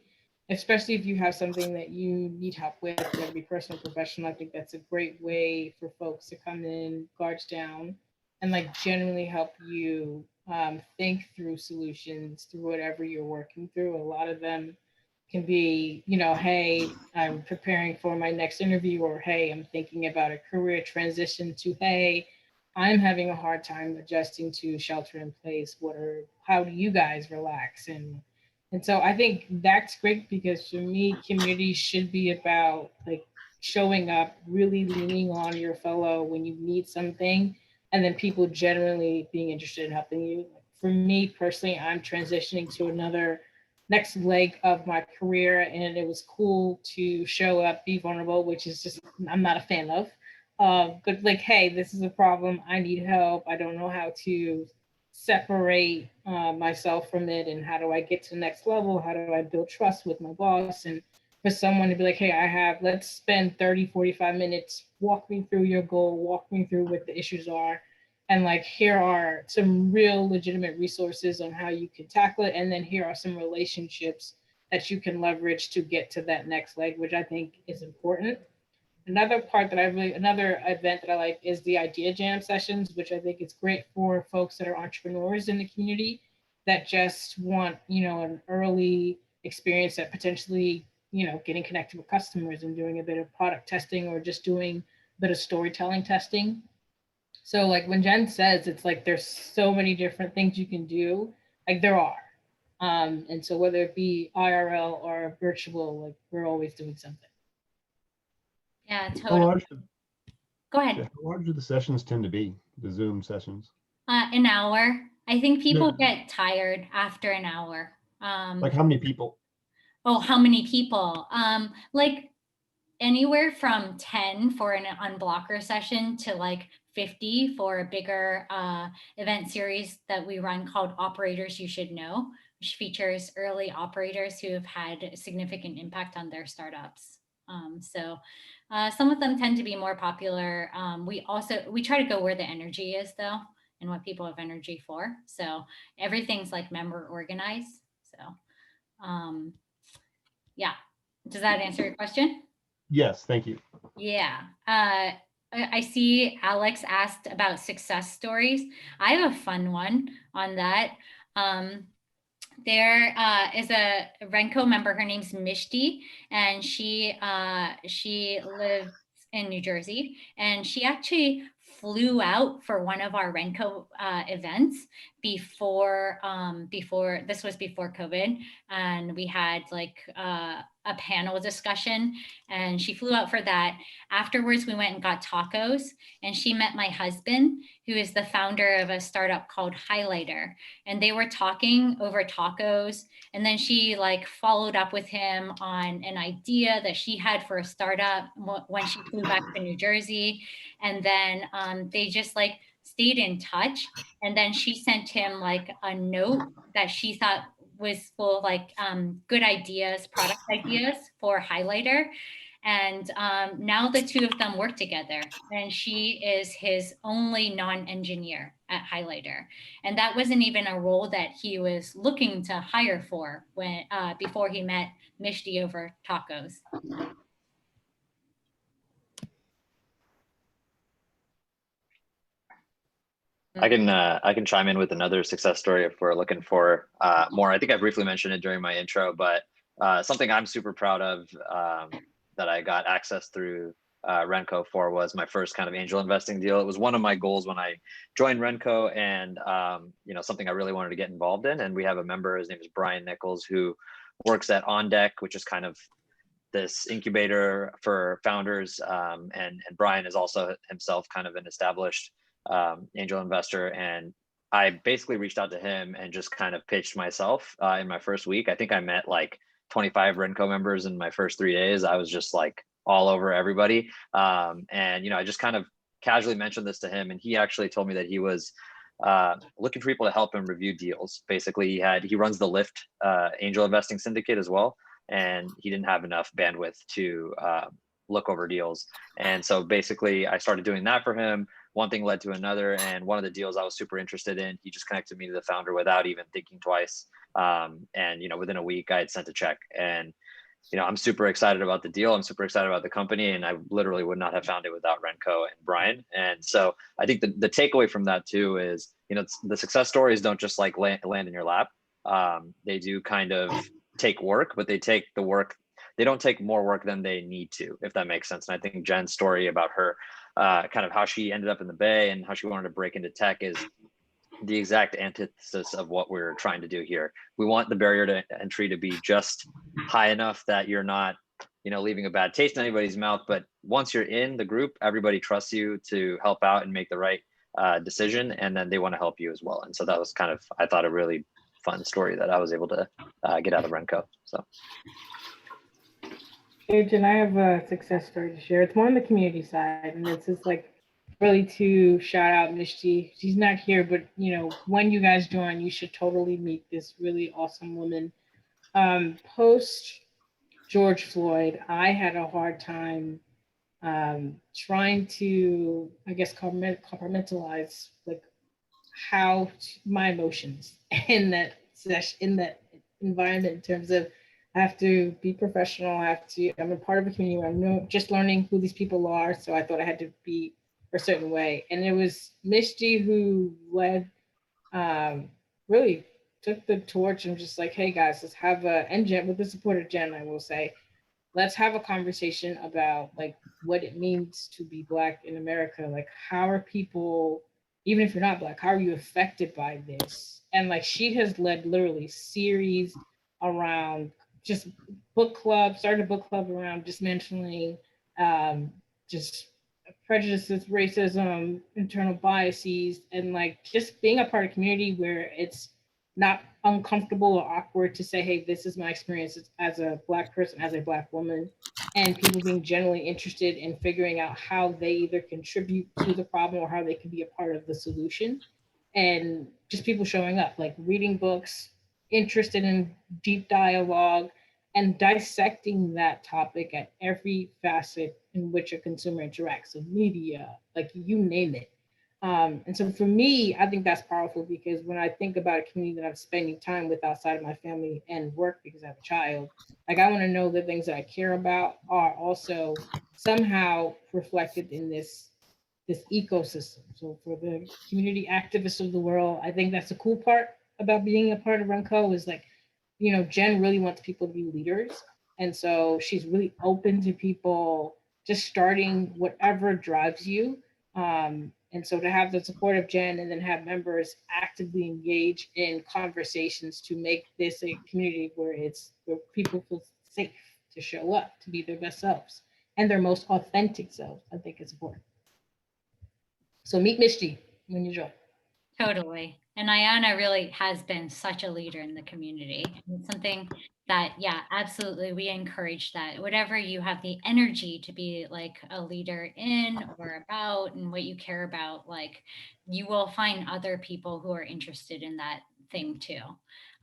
especially if you have something that you need help with, whether it be personal or professional. I think that's a great way for folks to come in, guards down, and like generally help you think through solutions through whatever you're working through. A lot of them can be, hey, I'm preparing for my next interview, or hey, I'm thinking about a career transition, to hey, I'm having a hard time adjusting to shelter in place. How do you guys relax? And so I think that's great, because for me, community should be about like showing up, really leaning on your fellow when you need something, and then people generally being interested in helping you. For me personally, I'm transitioning to another next leg of my career, and it was cool to show up, be vulnerable, which is just I'm not a fan of. But like, hey, this is a problem. I need help. I don't know how to separate myself from it, and how do I get to the next level? How do I build trust with my boss? And for someone to be like, hey, let's spend 30, 45 minutes, walk me through your goal, walk me through what the issues are. And like, here are some real legitimate resources on how you can tackle it. And then here are some relationships that you can leverage to get to that next leg, which I think is important. Another event that I like is the idea jam sessions, which I think is great for folks that are entrepreneurs in the community that just want, an early experience at potentially, getting connected with customers and doing a bit of product testing, or just doing a bit of storytelling testing. So like when Jen says, it's like there's so many different things you can do, like there are. And so whether it be IRL or virtual, like we're always doing something. Yeah, How totally. large, Go yeah, ahead. how large do the sessions tend to be, the Zoom sessions? An hour. I think people Yeah. get tired after an hour. Like how many people? Oh, how many people? Like anywhere from 10 for an unblocker session to like 50 for a bigger event series that we run called Operators You Should Know, which features early operators who have had a significant impact on their startups. So some of them tend to be more popular. We try to go where the energy is though, and what people have energy for. So everything's like member organized. So yeah, does that answer your question? Yes, thank you. Yeah. I see Alex asked about success stories. I have a fun one on that. There is a RenCo member. Her name's Mishti, and she lives in New Jersey, and she actually flew out for one of our RenCo events before this was before COVID, and we had like a panel discussion, and she flew out for that. Afterwards, we went and got tacos, and she met my husband, who is the founder of a startup called Highlighter, and they were talking over tacos. And then she like followed up with him on an idea that she had for a startup when she flew back to New Jersey. And then they just like stayed in touch. And then she sent him like a note that she thought was full of like good ideas, product ideas for Highlighter. And now the two of them work together, and she is his only non-engineer at Highlighter. And that wasn't even a role that he was looking to hire for when before he met Mishti over tacos. I can chime in with another success story if we're looking for more. I think I briefly mentioned it during my intro, but something I'm super proud of that I got access through RenCo for was my first kind of angel investing deal. It was one of my goals when I joined RenCo, and something I really wanted to get involved in. And we have a member, his name is Brian Nichols, who works at On Deck, which is kind of this incubator for founders. And Brian is also himself kind of an established angel investor. And I basically reached out to him and just kind of pitched myself in my first week. I think I met like 25 RenCo members in my first 3 days. I was just like all over everybody. And I just kind of casually mentioned this to him, and he actually told me that he was looking for people to help him review deals. Basically, he runs the Lyft angel investing syndicate as well, and he didn't have enough bandwidth to look over deals. And so basically I started doing that for him. one thing led to another. And one of the deals I was super interested in, he just connected me to the founder without even thinking twice. And, you know, within a week I had sent a check, and, you know, I'm super excited about the deal. I'm super excited about the company, and I literally would not have found it without RenCo and Brian. And so I think the takeaway from that too is, you know, the success stories don't just like land in your lap. They do kind of take work, but they take the work. They don't take more work than they need to, if that makes sense. And I think Jen's story about her, kind of how she ended up in the Bay and how she wanted to break into tech is the exact antithesis of what we're trying to do here. We want the barrier to entry to be just high enough that you're not, you know, leaving a bad taste in anybody's mouth. But once you're in the group, everybody trusts you to help out and make the right decision, and then they want to help you as well. And so that was kind of, I thought, a really fun story that I was able to get out of RenCo. So. Hey, Jen, I have a success story to share. It's more on the community side, and it's just like really to shout out Mishti. She's not here, but you know, when you guys join, you should totally meet this really awesome woman. Post George Floyd, I had a hard time trying to, I guess, compartmentalize like my emotions in that session, in that environment, in terms of I have to be professional. I'm a part of a community where I'm just learning who these people are. So I thought I had to be a certain way. And it was Mishti who led, really took the torch and just like, hey guys, let's have and Jen, with the support of Jen, I will say, let's have a conversation about like what it means to be Black in America. Like, how are people, even if you're not Black, how are you affected by this? And like, she has led literally series around just book club, started a book club around dismantling just prejudices, racism, internal biases, and like just being a part of a community where it's not uncomfortable or awkward to say, hey, this is my experience as a Black person, as a Black woman, and people being generally interested in figuring out how they either contribute to the problem or how they can be a part of the solution. And just people showing up, like reading books, interested in deep dialogue, and dissecting that topic at every facet in which a consumer interacts, so media, like you name it. And so for me, I think that's powerful because when I think about a community that I'm spending time with outside of my family and work because I have a child, like I want to know the things that I care about are also somehow reflected in this ecosystem. So for the community activists of the world, I think that's the cool part about being a part of RenCo is like, you know, Jen really wants people to be leaders. And so she's really open to people just starting whatever drives you. And so to have the support of Jen and then have members actively engage in conversations to make this a community where people feel safe to show up, to be their best selves and their most authentic selves, I think is important. So meet Mishti when you join. Totally. And Ayana really has been such a leader in the community. It's something that, yeah, absolutely. We encourage that. Whatever you have the energy to be like a leader in or about and what you care about, like you will find other people who are interested in that thing too.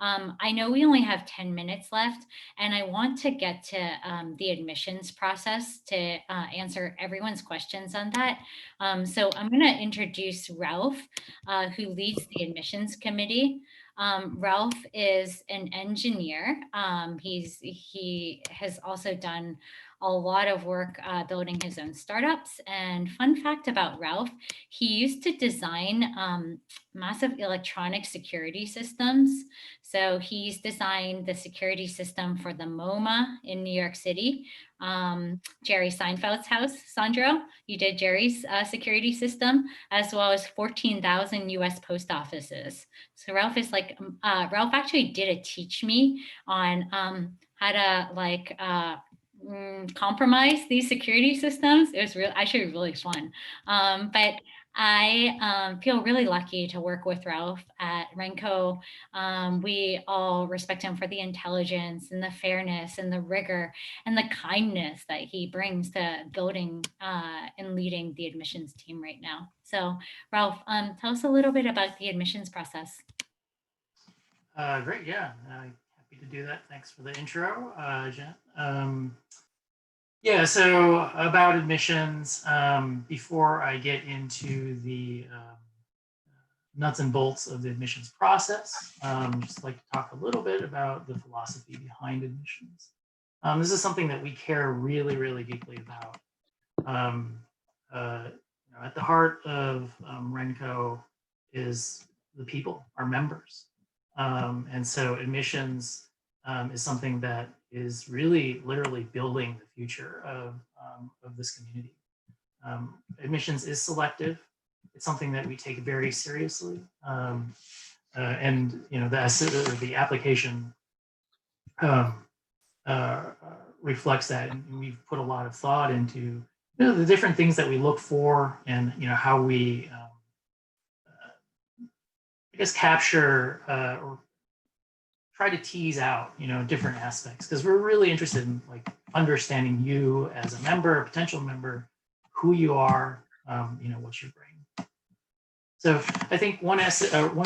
I know we only have 10 minutes left, and I want to get to the admissions process to answer everyone's questions on that. So I'm going to introduce Ralph, who leads the admissions committee. Ralph is an engineer. He has also done a lot of work building his own startups. And fun fact about Ralph, he used to design massive electronic security systems. So he's designed the security system for the MoMA in New York City. Jerry Seinfeld's house, Sandro, you did Jerry's security system, as well as 14,000 US post offices. So Ralph is like, Ralph actually did a teach me on how to like compromise these security systems. It was actually really fun. But I feel really lucky to work with Ralph at RenCo. We all respect him for the intelligence and the fairness and the rigor and the kindness that he brings to building and leading the admissions team right now. So Ralph, tell us a little bit about the admissions process. Great, yeah, happy to do that. Thanks for the intro, Jen. Yeah, so about admissions, before I get into the nuts and bolts of the admissions process, just like to talk a little bit about the philosophy behind admissions. This is something that we care really, really deeply about. At the heart of RenCo is the people, our members. And so admissions is something that is really literally building the future of this community. Admissions is selective. It's something that we take very seriously. And the application reflects that, and we've put a lot of thought into the different things that we look for, and how we I guess capture or try to tease out different aspects, because we're really interested in like understanding you as a member, a potential member, who you are, what you bring. So I think one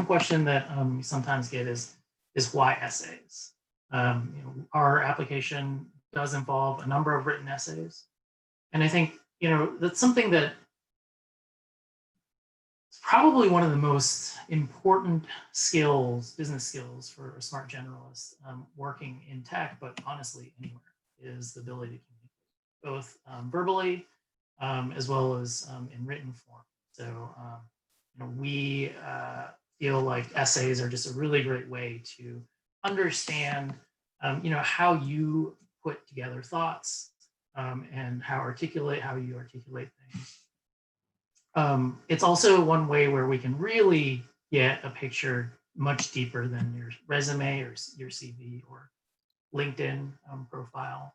question that we sometimes get is why essays? Our application does involve a number of written essays, and I think that's something that is probably one of the most important skills, business skills, for a smart generalist working in tech, but honestly anywhere, is the ability to communicate, both verbally as well as in written form. So we feel like essays are just a really great way to understand how you put together thoughts and how you articulate things. It's also one way where we can really get a picture much deeper than your resume or your CV or LinkedIn profile.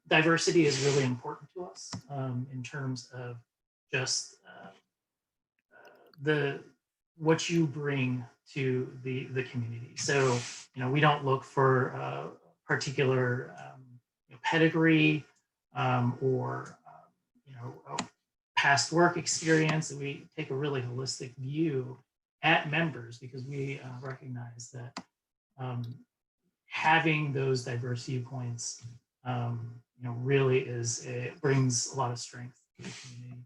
Diversity is really important to us in terms of just what you bring to the community. So we don't look for particular pedigree or past work experience. We take a really holistic view at members, because we recognize that having those diverse viewpoints really brings a lot of strength to the community.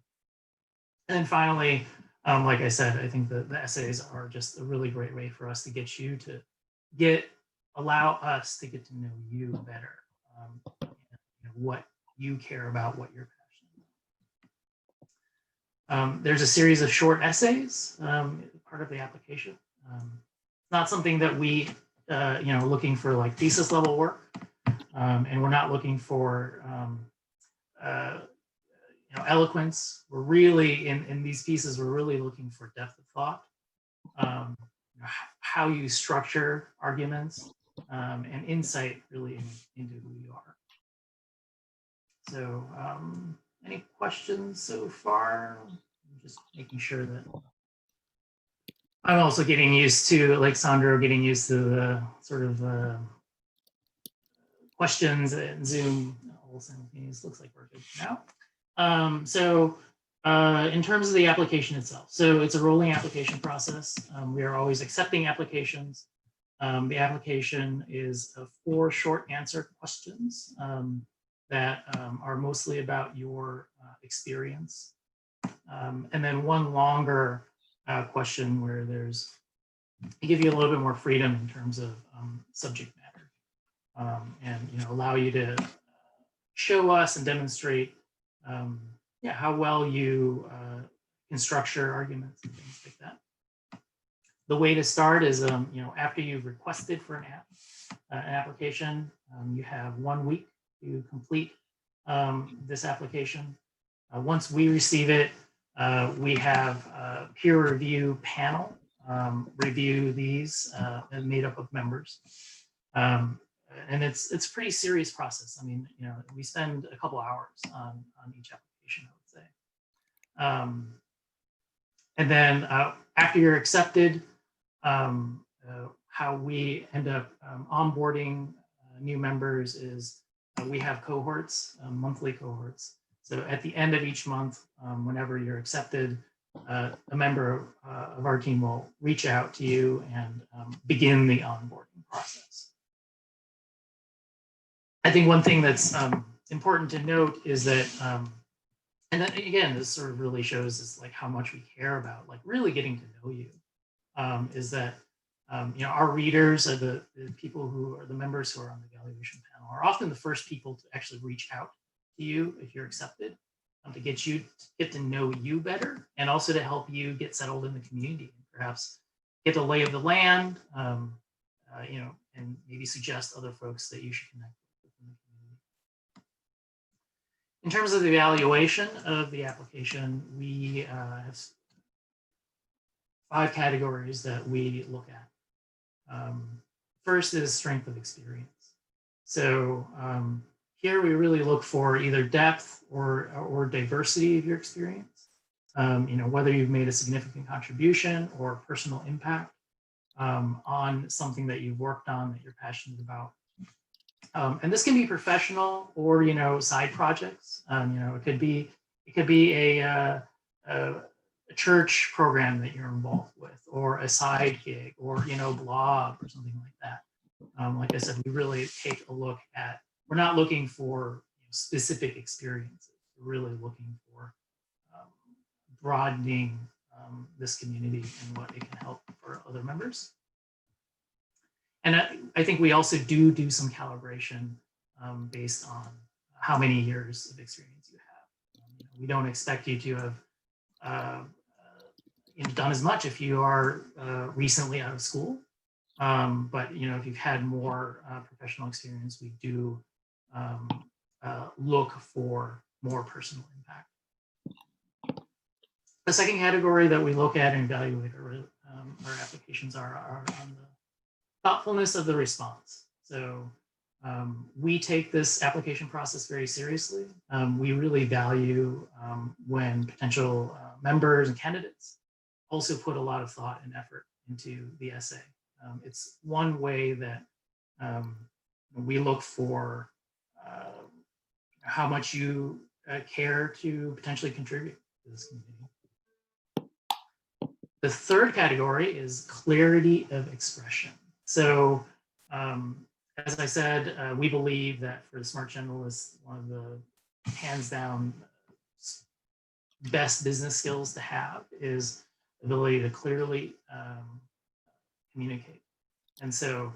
And then finally, like I said, I think the essays are just a really great way for us to allow us to get to know you better, what you care about, what you're passionate about. There's a series of short essays, part of the application. Not something that we, looking for like thesis level work, and we're not looking for eloquence. We're really in these pieces, we're really looking for depth of thought, how you structure arguments, and insight really into who you are. So any questions so far? I'm just making sure that I'm also getting used to, like Sandro, getting used to the sort of questions and Zoom all simultaneous. Looks like we're good now. In terms of the application itself, so it's a rolling application process. We are always accepting applications. The application is 4 short answer questions that are mostly about your experience. And then 1 longer question where we give you a little bit more freedom in terms of subject matter, and allow you to show us and demonstrate how well you can structure arguments and things like that. The way to start is, after you've requested for an application, you have 1 week to complete this application. Once we receive it, we have a peer review panel review these and made up of members. And it's a pretty serious process. I mean, we spend a couple hours on each application, I would say. And then after you're accepted, how we end up onboarding new members is we have cohorts, monthly cohorts. So at the end of each month, whenever you're accepted, a member of our team will reach out to you and begin the onboarding process. I think one thing that's important to note is that, and then again, this sort of really shows us like how much we care about like really getting to know you, is that our readers are the people who are the members who are on the evaluation panel are often the first people to actually reach out to you if you're accepted, to get to know you better, and also to help you get settled in the community and perhaps get the lay of the land, and maybe suggest other folks that you should connect with in the community. In terms of the evaluation of the application, we have 5 categories that we look at. First is strength of experience. So here we really look for either depth or diversity of your experience. Whether you've made a significant contribution or personal impact on something that you've worked on that you're passionate about. And this can be professional or side projects. It could be a church program that you're involved with, or a side gig, or blog or something like that. Like I said, we really take a look at. We're not looking for specific experiences. We're really looking for broadening this community and what it can help for other members. And I think we also do some calibration based on how many years of experience you have. We don't expect you to have done as much if you are recently out of school. But if you've had more professional experience, we do look for more personal impact. The second category that we look at and evaluate our applications are on the thoughtfulness of the response. So we take this application process very seriously. We really value when potential members and candidates also put a lot of thought and effort into the essay. It's one way that we look for how much you care to potentially contribute to this community. The third category is clarity of expression. So as I said, we believe that for the smart generalist, one of the hands down best business skills to have is ability to clearly communicate. And so,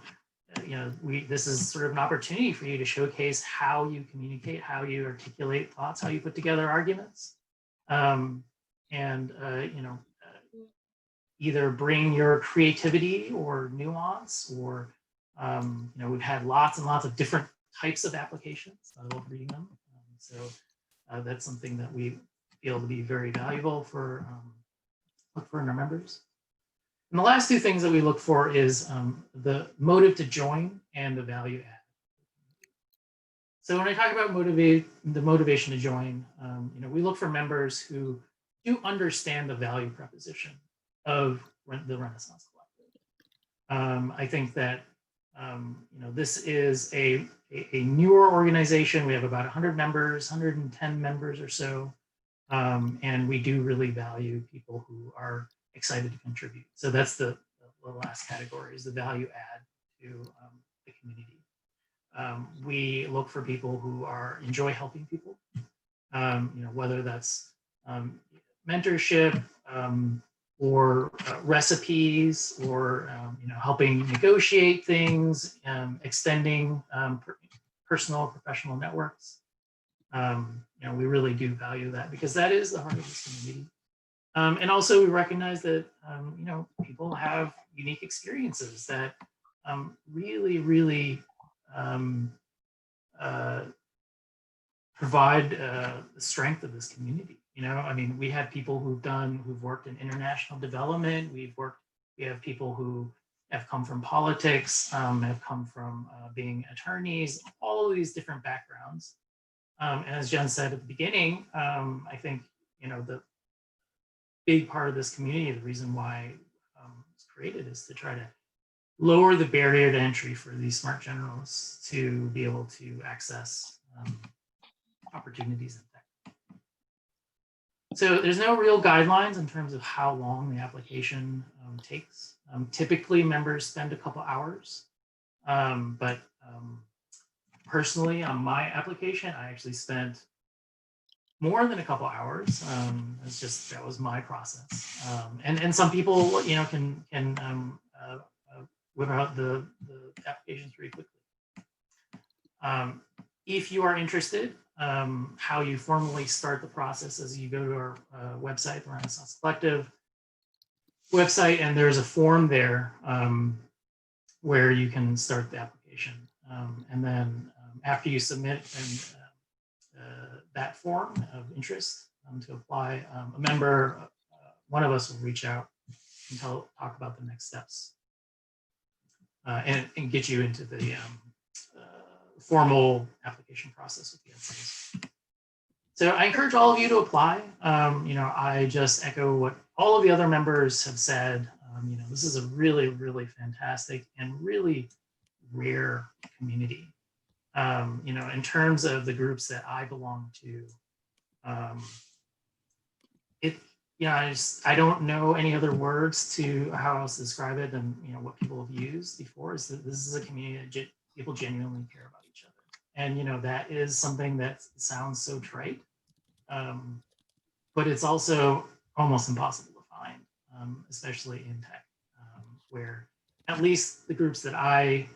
this is sort of an opportunity for you to showcase how you communicate, how you articulate thoughts, how you put together arguments, either bring your creativity or nuance, or we've had lots and lots of different types of applications. I love reading them. So that's something that we feel to be very valuable for our members. And the last 2 things that we look for is the motive to join and the value add. So when I talk about the motivation to join, we look for members who do understand the value proposition of the Renaissance Collective. I think that this is a newer organization. We have about 100 members, 110 members or so, and we do really value people who are excited to contribute. So that's the last category, is the value add to the community. We look for people who enjoy helping people, whether that's mentorship, or recipes, or helping negotiate things, extending personal professional networks. We really do value that, because that is the heart of this community. And also we recognize that people have unique experiences that really provide the strength of this community. We have people who've worked in international development. We have people who have come from politics, have come from being attorneys, all of these different backgrounds. And as Jen said at the beginning, I think the big part of this community, the reason why it's created, is to try to lower the barrier to entry for these smart generalists to be able to access opportunities in tech. So there's no real guidelines in terms of how long the application takes. Typically, members spend a couple hours, but Personally, on my application, I actually spent more than a couple hours. It's just, that was my process. And some people, you know, can whip out the applications pretty quickly. If you are interested, how you formally start the process is you go to our website, the Renaissance Collective website, and there's a form there where you can start the application. And then after you submit that form of interest to apply, a member, one of us will reach out and talk about the next steps and get you into the formal application process with the essays. So I encourage all of you to apply. You know, I just echo what all of the other members have said. You know, this is a really, really fantastic and really rare community. You know, in terms of the groups that I belong to, I don't know any other words to how else to describe it than, you know, what people have used before, is that this is a community that people genuinely care about each other. And, you know, that is something that sounds so trite, but it's also almost impossible to find, especially in tech, where at least the groups that I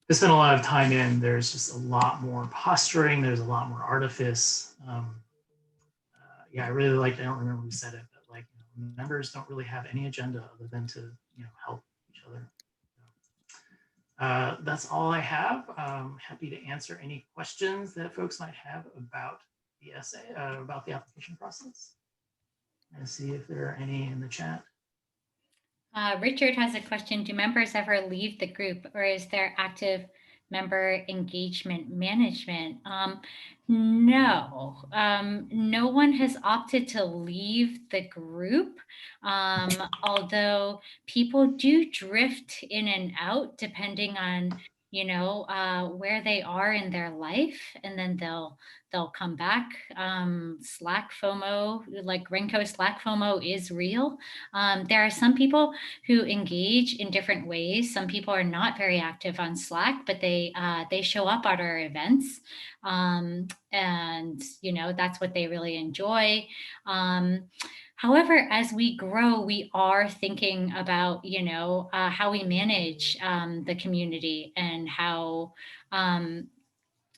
spent a lot of time in, there's just a lot more posturing, there's a lot more artifice. Yeah, I really liked, I don't remember who said it, but like, you know, members don't really have any agenda other than to, you know, help each other. That's all I have. Happy to answer any questions that folks might have about the essay, about the application process. And see if there are any in the chat. Richard has a question. Do members ever leave the group, or is there active member engagement management? No, no one has opted to leave the group, although people do drift in and out depending on, you know, where they are in their life, and then they'll come back. Slack FOMO, like RenCo Slack FOMO is real. There are some people who engage in different ways. Some people are not very active on Slack, but they show up at our events. And, you know, that's what they really enjoy. However, as we grow, we are thinking about, you know, how we manage the community and how,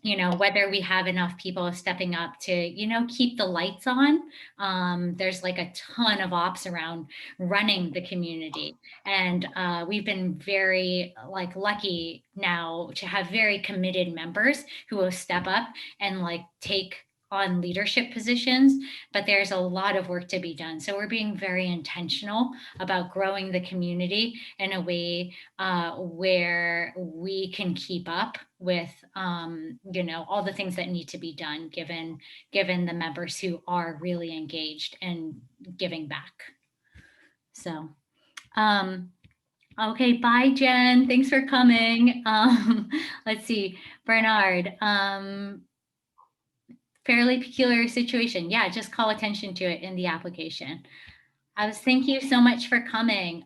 you know, whether we have enough people stepping up to, you know, keep the lights on. There's like a ton of ops around running the community. And we've been very like lucky now to have very committed members who will step up and like take on leadership positions, but there's a lot of work to be done. So we're being very intentional about growing the community in a way where we can keep up with, you know, all the things that need to be done given the members who are really engaged and giving back. So, okay, bye, Jen. Thanks for coming. Let's see, Bernard. Fairly peculiar situation. Yeah, just call attention to it in the application. Thank you so much for coming.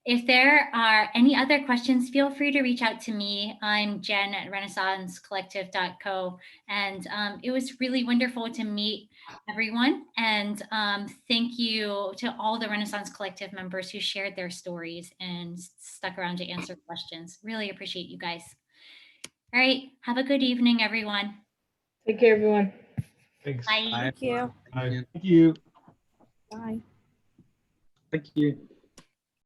If there are any other questions, feel free to reach out to me. I'm Jen at renaissancecollective.co. And it was really wonderful to meet everyone. And thank you to all the Renaissance Collective members who shared their stories and stuck around to answer questions. Really appreciate you guys. All right, have a good evening, everyone. Take care, everyone. Thanks. Bye. Thank you. Bye. Thank you. Bye. Thank you.